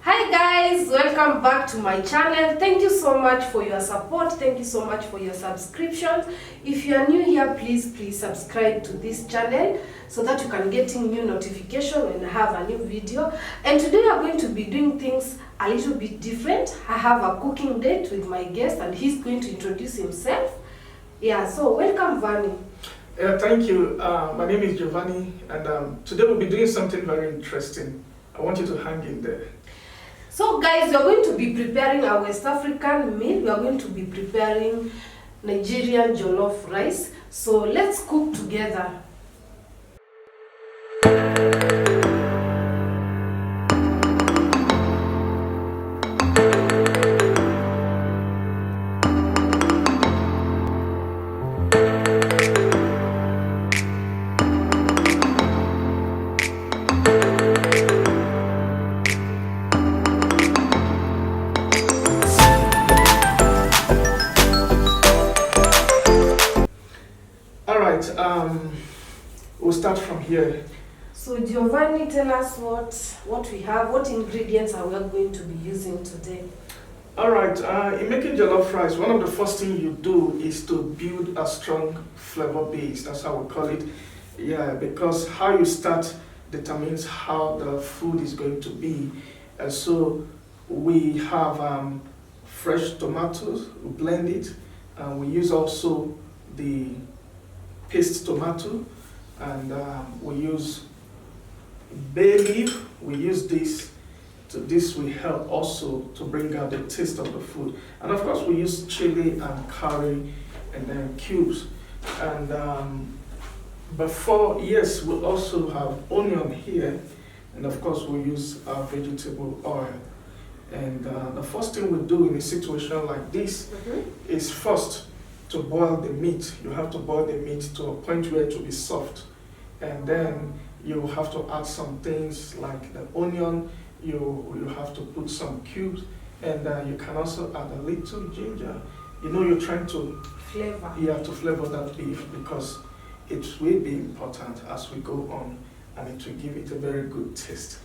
Hi guys, welcome back to my channel. Thank you so much for your support. Thank you so much for your subscriptions. If you are new here, please subscribe to this channel so that you can get new notification when I have a new video. And today we are going to be doing things a little bit different. I have a cooking date with my guest and he's going to introduce himself. Yeah, so welcome Vanni. Thank you. My name is Giovanni and today we'll be doing something very interesting. I want you to hang in there. So guys, we are going to be preparing our West African meal. We are going to be preparing Nigerian jollof rice. So let's cook together. We'll start from here. So Giovanni, tell us what we have, what ingredients are we going to be using today? Alright, in making jollof rice, one of the first things you do is to build a strong flavor base. That's how we call it. Yeah, because how you start determines how the food is going to be. And so we have fresh tomatoes, we blend it, and we use also the paste tomato, and we use bay leaf. We use this will help also to bring out the taste of the food, and of course we use chili and curry and then cubes. And before, yes, we also have onion here, and of course we use our vegetable oil. And the first thing we do in a situation like this is first to boil the meat. You have to boil the meat to a point where it will be soft, and then you have to add some things like the onion. You have to put some cubes, and you can also add a little ginger. You know, you're trying to flavor that beef, because it will be important as we go on, and it will give it a very good taste.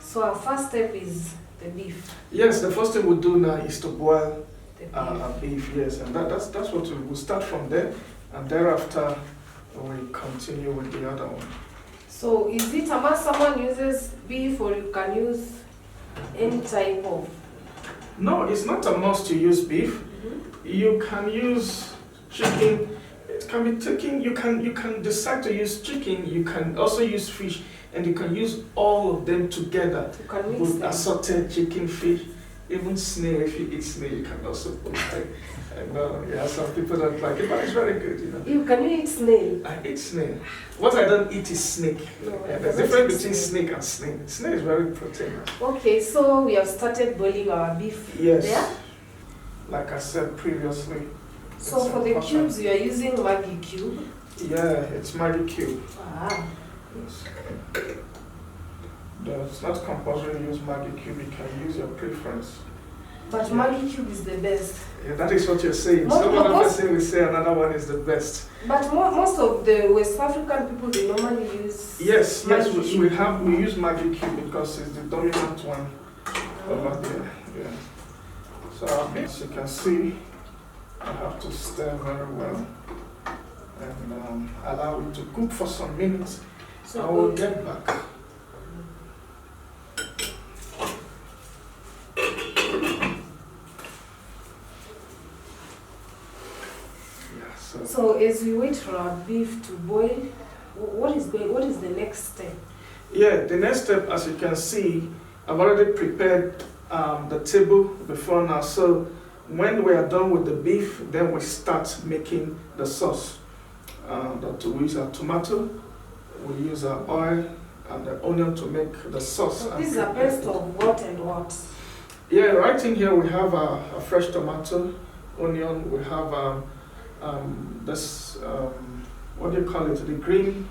So our first step is the beef. Yes, the first thing we do now is to boil beef, yes, and that's what we'll start from there, and thereafter we continue with the other one. So is it a must someone uses beef, or you can use any type of? No, it's not a must to use beef. You can use chicken. It can be taken. You can decide to use chicken. You can also use fish, and you can use all of them together. You can mix with assorted chicken, fish. Even snail, if you eat snail, you can also put it. And yeah, some people don't like it, but it's very good, you know. Can you eat snail? I eat snail. What I don't eat is snake. No, there's a difference between snake and snail. Snail is very proteinous. Okay, so we have started boiling our beef. Yes. There? Like I said previously. So for the cubes, you are using maggi cube? Yeah, it's maggi cube. Ah. Yes. It's not compulsory to use maggi cube, you can use your preference. But maggi cube is the best. Yeah, that is what you're saying. Some other person will say another one is the best. But most of the West African people, they normally use we use maggi cube because it's the dominant one over there. Yeah. So as you can see, I have to stir very well and allow it to cook for some minutes. So I will get back. So as we wait for our beef to boil, what is the next step? Yeah, the next step, as you can see, I've already prepared the table before now. So when we are done with the beef, then we start making the sauce. We use our tomato, we use our oil and the onion to make the sauce. So this is a paste of what and what? Yeah, right in here we have a fresh tomato, onion, we have what do you call it? The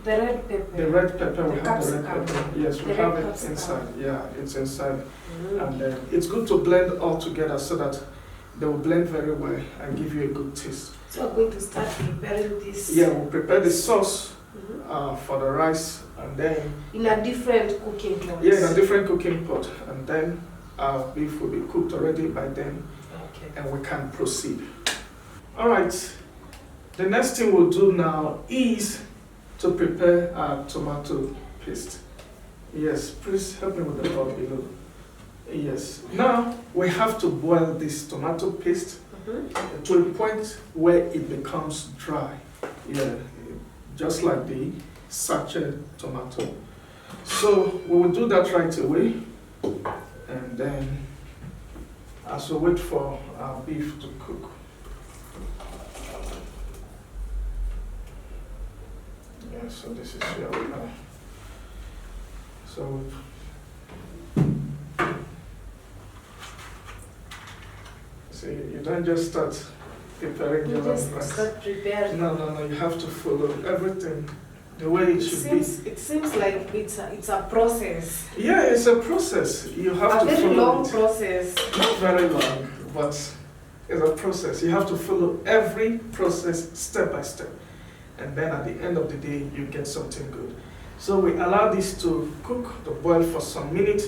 red pepper. The red pepper. We have the red pepper. Yes, we have it inside. Yeah, it's inside. And it's good to blend all together so that they will blend very well and give you a good taste. So we're going to start preparing this. Yeah, we'll prepare the sauce for the rice, and then in a different cooking pot. Yeah, in a different cooking pot, and then our beef will be cooked already by then, Okay. and we can proceed. All right, the next thing we'll do now is to prepare our tomato paste. Yes, please help me with the pot below. Yes, now we have to boil this tomato paste to a point where it becomes dry. Yeah, just like the sachet tomato. So we will do that right away, and then as we wait for our beef to cook. Yeah, so this is here we are. So see, you don't just start preparing You your just rice. start preparing. No, you have to follow everything the way it should be. It seems like it's a process. Yeah, it's a process. You have A to very follow long it. process. Not very long, but it's a process. You have to follow every process step by step. And then at the end of the day, you get something good. So we allow this to cook, to boil for some minutes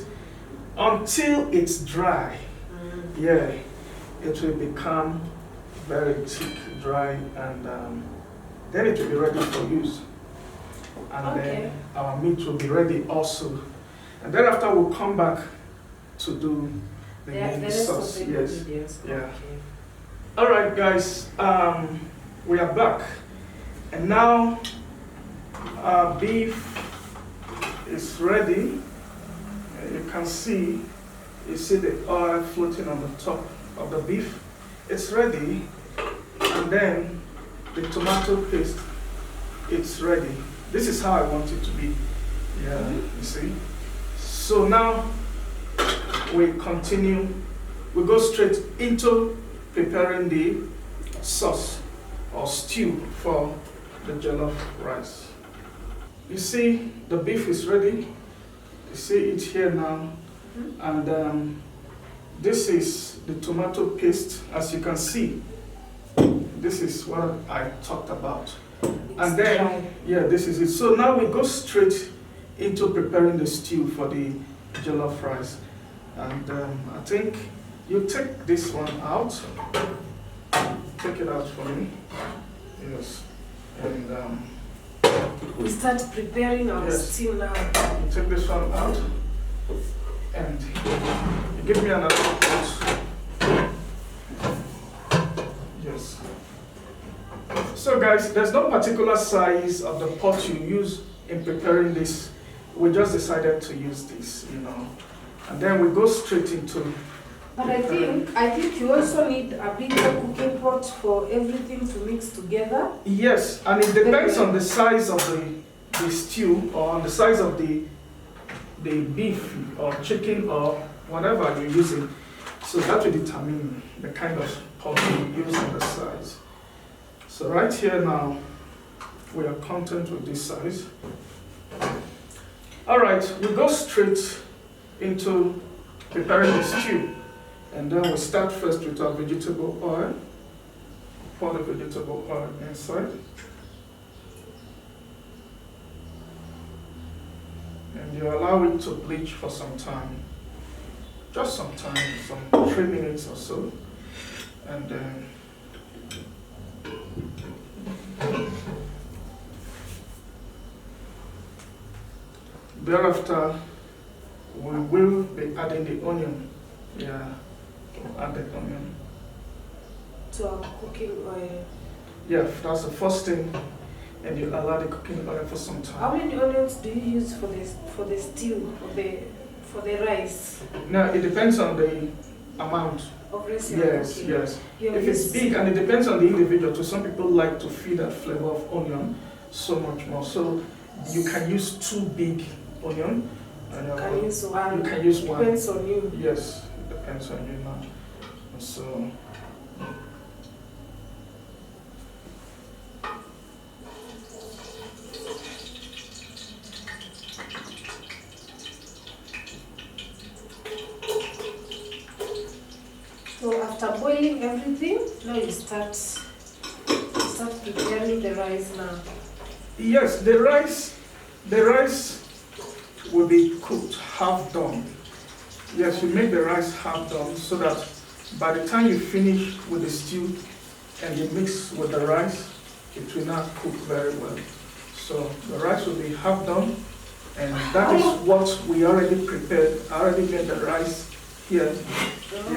until it's dry. Yeah, it will become very thick, dry, and then it will be ready for use. And then our meat will be ready also. And then after we'll come back to do the main sauce. Yes. Yeah. Okay. All right, guys, we are back. And now our beef is ready. You can see, you see the oil floating on the top of the beef. It's ready. And then the tomato paste, it's ready. This is how I want it to be. Yeah, you see. So now we continue. We go straight into preparing the sauce or stew for the jollof rice. You see, the beef is ready. You see it here now. And this is the tomato paste. As you can see, this is what I talked about. And then, yeah, this is it. So now we go straight into preparing the stew for the jollof rice. And I think you take this one out. Take it out for me. Yes. And we start preparing our stew now. you take this one out. And you give me another pot. Yes. So guys, there's no particular size of the pot you use in preparing this. We just decided to use this, you know. And then we go straight into. But I think you also need a bigger cooking pot for everything to mix together. Yes, and it depends on the size of the stew, or on the size of the beef or chicken or whatever you're using. So that will determine the kind of pot you use and the size. So right here now, we are content with this size. All right, we go straight into preparing the stew. And then we start first with our vegetable oil. Pour the vegetable oil inside. And you allow it to bleach for some time. Just some time, some 3 minutes or so. And then thereafter, we will be adding the onion. Yeah, add the onion. To our cooking oil. Yeah, that's the first thing. And you allow the cooking oil for some time. How many onions do you use for the stew, for the rice? Now, it depends on the amount. Of rice. Yes, okay. yes. If it's big, and it depends on the individual too. Some people like to feel that flavor of onion so much more. So you can use 2 big onion. You can use one. You can use one. Depends on you. Yes, it depends on you now. So So after boiling everything, now you start preparing the rice now. yes, the rice will be cooked half done. Yes, you make the rice half done so that by the time you finish with the stew and you mix with the rice, it will not cook very well. So the rice will be half done, and that is what we already prepared. I already made the rice here.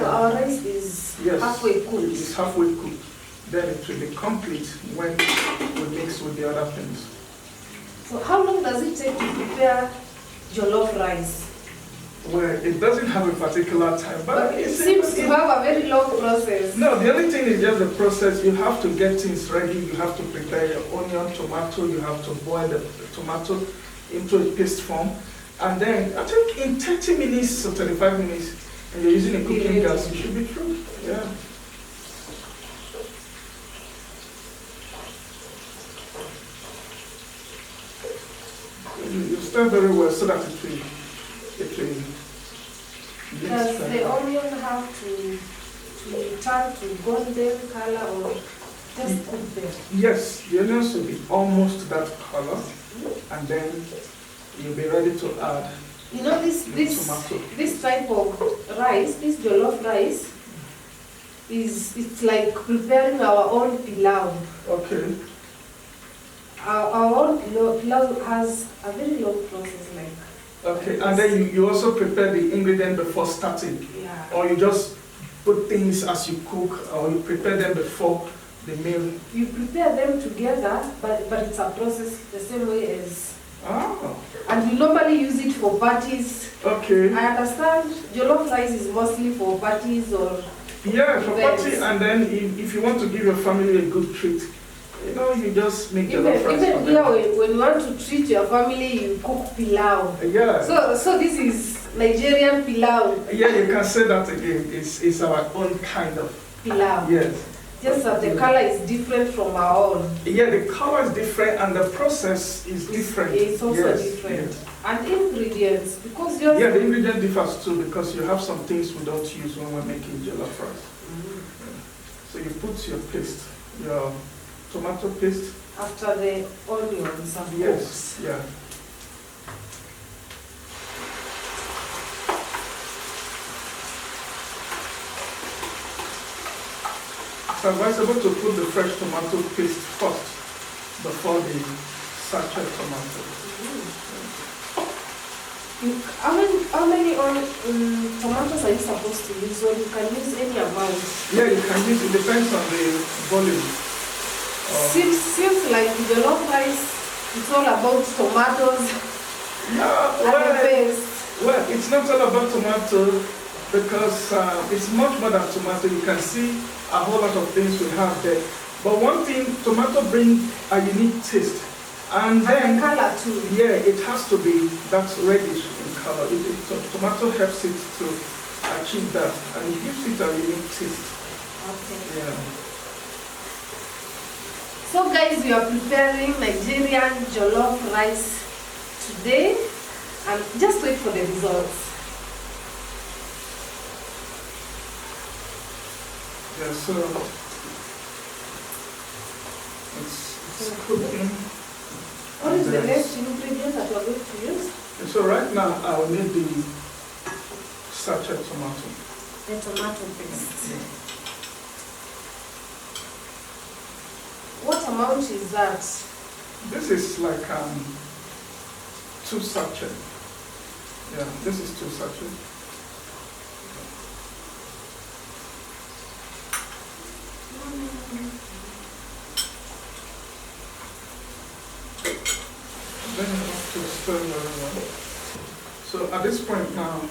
Our rice is halfway cooked. It's halfway cooked. Then it will be complete when we mix with the other things. So how long does it take to prepare jollof rice? Well, it doesn't have a particular time, but it seems to have a very long process. No, the only thing is just the process. You have to get things ready. You have to prepare your onion, tomato. You have to boil the tomato into a paste form. And then, I think in 30 minutes or 35 minutes, and you're using a cooking gas, you should be through. Yeah. You stir very well so that it will does the onion have to turn to golden color or just cook them? Yes, the onions will be almost that color, and then you'll be ready to add. You know this type of rice, this jollof rice, it's like preparing our own pilau. Okay. Our own pilau has a very long process, like. Okay, and then you also prepare the ingredient before starting? Yeah. Or you just put things as you cook, or you prepare them before the meal? You prepare them together, but it's a process the same way as... Oh. And we normally use it for parties. Okay. I understand jollof rice is mostly for parties or... Yeah, for party, and then if you want to give your family a good treat, you know, you just make jollof rice. Even here, when you want to treat your family, you cook pilau. Yeah. So this is Nigerian pilau. Yeah, you can say that again. It's our own kind of pilau. Yes. Just that the color is different from our own. Yeah, the color is different and the process is different. It's also different. Yes. And ingredients, because you're... Yeah, the ingredient differs too, because you have some things we don't use when we're making jollof rice. So you put your paste, your tomato paste. After the onions and yes, yeah. It's advisable to put the fresh tomato paste first before the sachet tomato. How many tomatoes are you supposed to use? Or you can use any amount? Yeah, you can use, it depends on the volume. Seems like the jollof rice, it's all about tomatoes. Well, it's not all about tomato, because it's much more than tomato. You can see a whole lot of things we have there. But one thing, tomato brings a unique taste. And then, color too. Yeah, it has to be that reddish in color. Tomato helps it to achieve that, and it gives it a unique taste. Okay. Yeah. So guys, we are preparing Nigerian jollof rice today, and just wait for the results. Yeah, so it's cooking. What is the next ingredient that we are going to use? And so right now I will need the sachet tomato. The tomato paste. Yeah. What amount is that? This is like 2 sachets. Yeah, this is 2 sachets. Then you have to stir very well. So at this point now,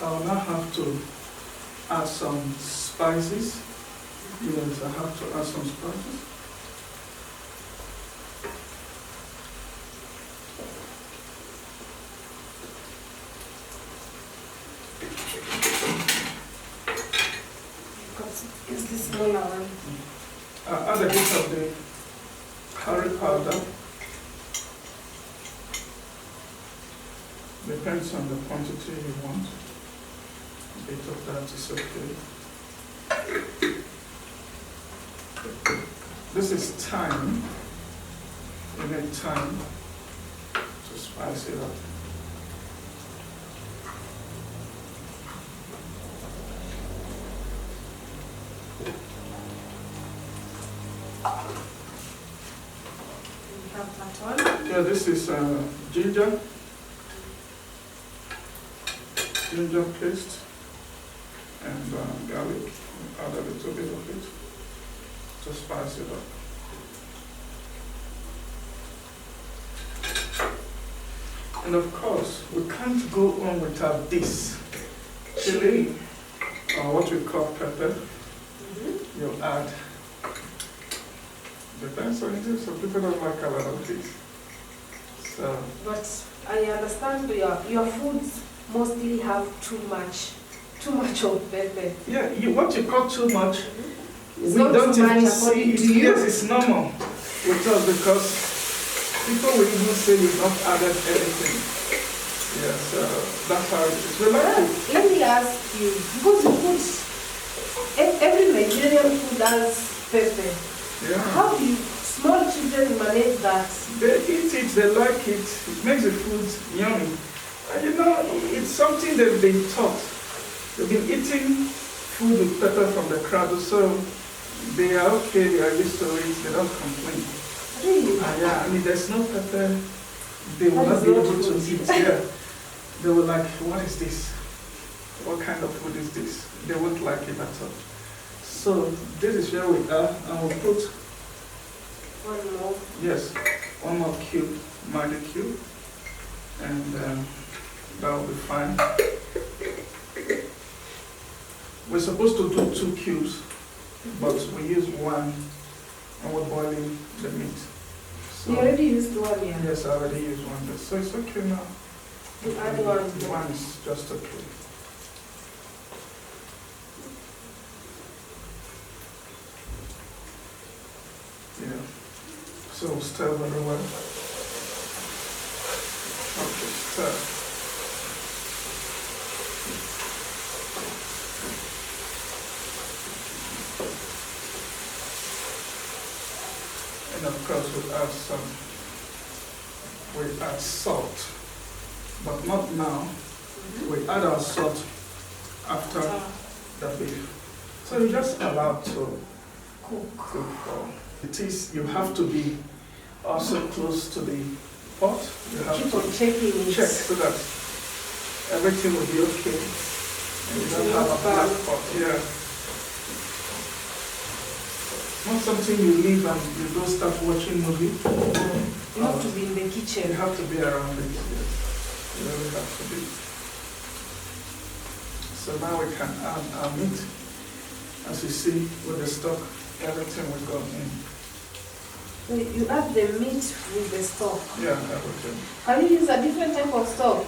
I will now have to add some spices. Yes, I have to add some spices. Is this smaller one? Add a bit of the curry powder. Depends on the quantity you want. A bit of that is okay. This is thyme. You need thyme to spice it up. have that one. Yeah, this is ginger paste and garlic. Add a little bit of it to spice it up. And of course, we can't go on without this chili, or what we call pepper. You add. Depends on it. Some people don't like a lot of it. So. But I understand your foods mostly have too much of pepper. Yeah, what you call too much, It's we not don't too even much see according it. to you. Yes, it's normal with us because people will even say you've not added anything. Yes, that's how it is. We like it. Let me ask you, because you put every Nigerian food has pepper. Yeah. How do small children manage that? They eat it, they like it. It makes the food yummy. And you know, it's something they've been taught. They've been eating food with pepper from the cradle, so they are okay, they are used to it, they don't complain. Really? Yeah, I mean, there's no pepper, they will That not is be not able to good. eat. Yeah. They will like, what is this? What kind of food is this? They won't like it at all. So this is where we are, and we'll put One more. yes, one more cube, maggi cube, and that will be fine. We're supposed to do 2 cubes, but we use 1 and we're boiling the meat. So, You already used one, yeah? yes, I already used 1, so it's okay now. You add one. 1 is just okay. Yeah. So stir very well. Okay, stir. And of course we add salt, but not now. We add our salt after the beef. So you just allow to cook for. It is, you have to be also close to the pot. You have Keep to on checking it. check so that everything will be okay. And you don't have a black pot. Yeah. Not something you leave and you don't start watching movie. You have to be in the You kitchen. have to be around it. Yes. You really have to be. So now we can add our meat. As you see with the stock, everything will go in. So you add the meat with the stock. Yeah, everything. Can you use a different type of stock?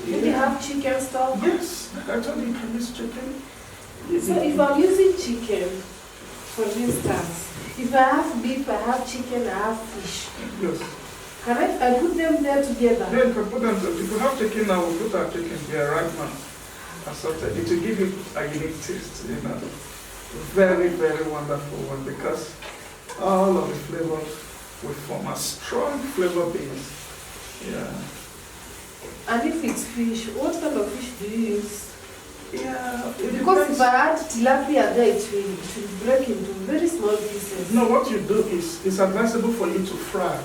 Maybe Yeah. have chicken stock? Yes, I told you can use chicken. So if I'm using chicken, for instance, if I have beef, I have chicken, I have fish. Yes. Can I put them there together? Yeah, you can put them, if you have chicken now, we'll put our chicken here right now. Assorted. It will give you a unique taste, you know. Very, very wonderful one because all of the flavors will form a strong flavor base. Yeah. And if it's fish, what kind of fish do you use? Yeah. It Because depends. if I add tilapia there, it will break into very small pieces. No, what you do is, it's advisable for you to fry.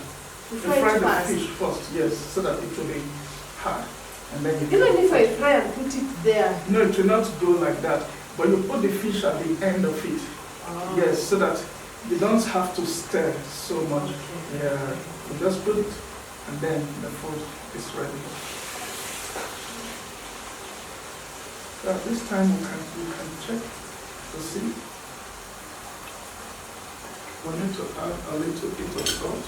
You You fry fry it the fast. fish first, yes, so that it will be hard. And then you Even if I fry and put it there. No, it will not go like that. But you put the fish at the end of it. Oh. Yes, so that you don't have to stir so much. Okay. Yeah, you just put it and then the food is ready. So at this time you can check to see. We need to add a little bit of salt.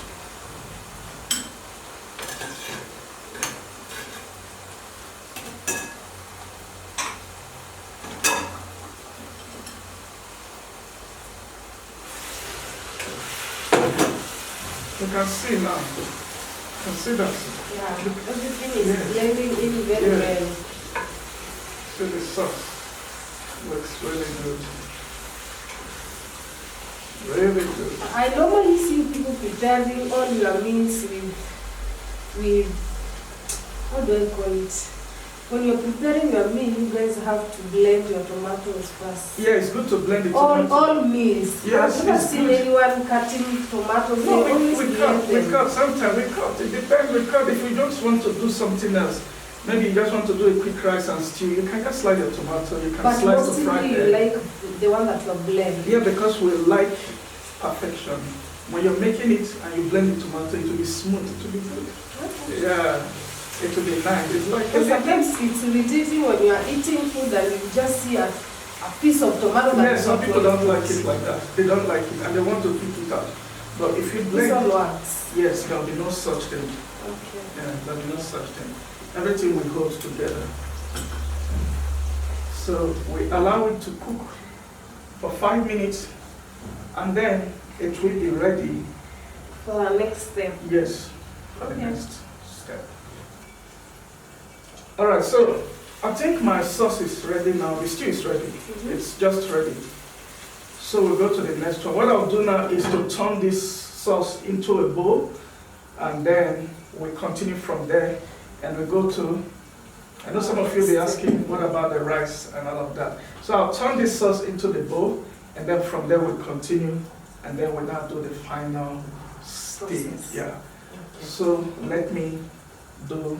You can see now. You can see that. Yeah, everything is Yes. blending in very Yes. well. See the sauce. Looks really good. Really good. I normally see people preparing all your meals with, how do I call it? When you're preparing your meal, you guys have to blend your tomatoes first. Yeah, it's good to blend it. All meals. Yes, I've never seen anyone cutting tomatoes. No, They always we blend them. cut. Sometimes we cut. It depends. We cut. If you just want to do something else, maybe you just want to do a quick rice and stew, you can just slice the tomato. You can But slice the fried mostly you egg. like the one that you blend. Yeah, because we like perfection. When you're making it and you blend the tomato, it will be smooth. It will be good. Okay. Yeah. It will be nice. It's like Sometimes it's irritating when you are eating food and you just see a piece of tomato that is some not people well don't like cooked. it like that. They don't like it and they want to pick it out. But if you This blend, one works. yes, there will be no such thing. Okay. Yeah, there will be no such thing. Everything will go together. So we allow it to cook for 5 minutes and then it will be ready. For our next step. Yes, for the Okay. next step. All right, so I think my sauce is ready now. The stew is ready. It's just ready. So we'll go to the next one. What I'll do now is to turn this sauce into a bowl, and then we continue from there, and we go to, I know some of you will be asking, what about the rice and all of that? So I'll turn this sauce into the bowl, and then from there we'll continue, and then we'll now do the final stage. Process. Yeah. Okay. So let me do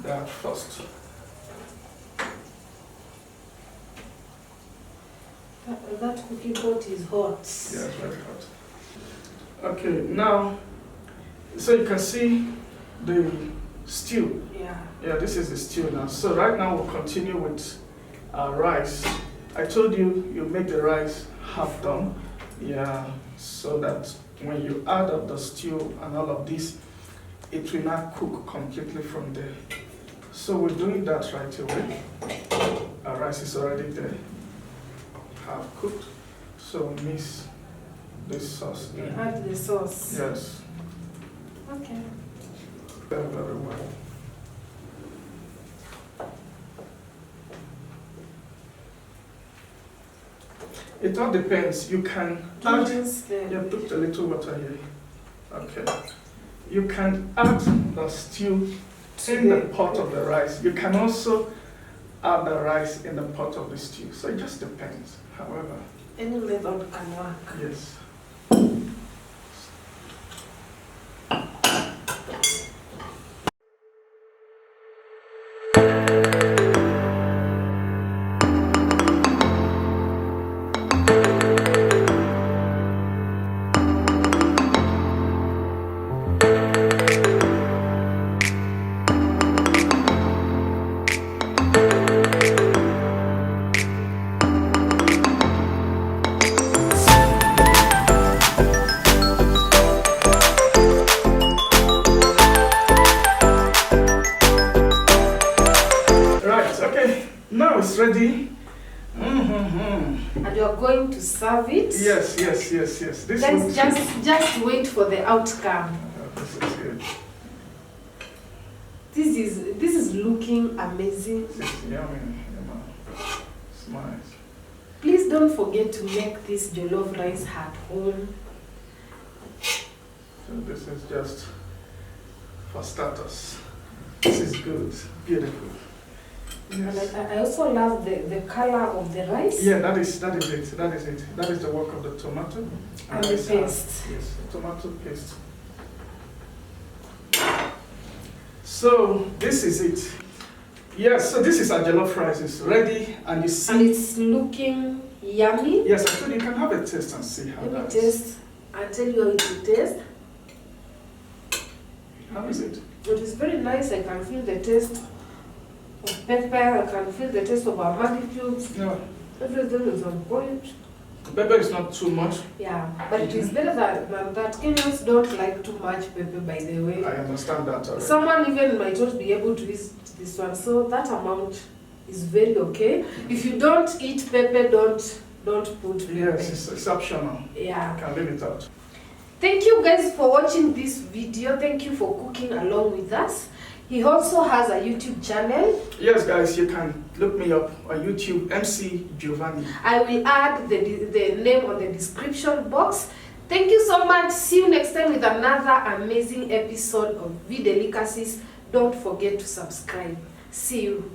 that first. That cooking pot is hot. Yeah, it's very hot. Okay, now, so you can see the stew. Yeah. Yeah, this is the stew now. So right now we'll continue with our rice. I told you, you make the rice half done. Yeah, so that when you add up the stew and all of this, it will not cook completely from there. So we're doing that right away. Our rice is already there, half cooked. So mix this sauce You in. add the sauce. Yes, Okay. very, very well. It all depends. You can add, Just yeah, put a little water here. Okay. You can add the stew in the pot of the rice. You can also add the rice in the pot of the stew. So it just depends. However, any method can work. yes. Right, okay. Now it's ready. And you're going to serve it. Yes. This Let's would- just wait for the outcome. This is good. This is looking amazing. This is yummy. It's nice. Please don't forget to make this jollof rice at home. So this is just for starters. This is good, beautiful. And Yes. I also love the color of the rice. Yeah, that is it. That is the work of the tomato. And the rice paste. Yes, tomato paste. So this is it. Yes, so this is our jollof rice. It's ready, and you see. And it's looking yummy. Yes, I told you can have a taste and see how Let me that is. taste. I'll tell you how it will taste. How is it? It is very nice. I can feel the taste of pepper. I can feel the taste of our maggi cubes. Yeah. Everything is on point. Pepper is not too much. Yeah, but it is better than that. Kenyans don't like too much pepper, by the way. I understand that already. Someone even might not be able to eat this one, so that amount is very okay. If you don't eat pepper, don't put pepper. Yes, it's optional. Yeah. You can leave it out. Thank you guys for watching this video. Thank you for cooking along with us. He also has a YouTube channel. Yes, guys, you can look me up on YouTube, MC GIOVANNI. I will add the name on the description box. Thank you so much. See you next time with another amazing episode of V Delicacies. don't forget to subscribe. See you.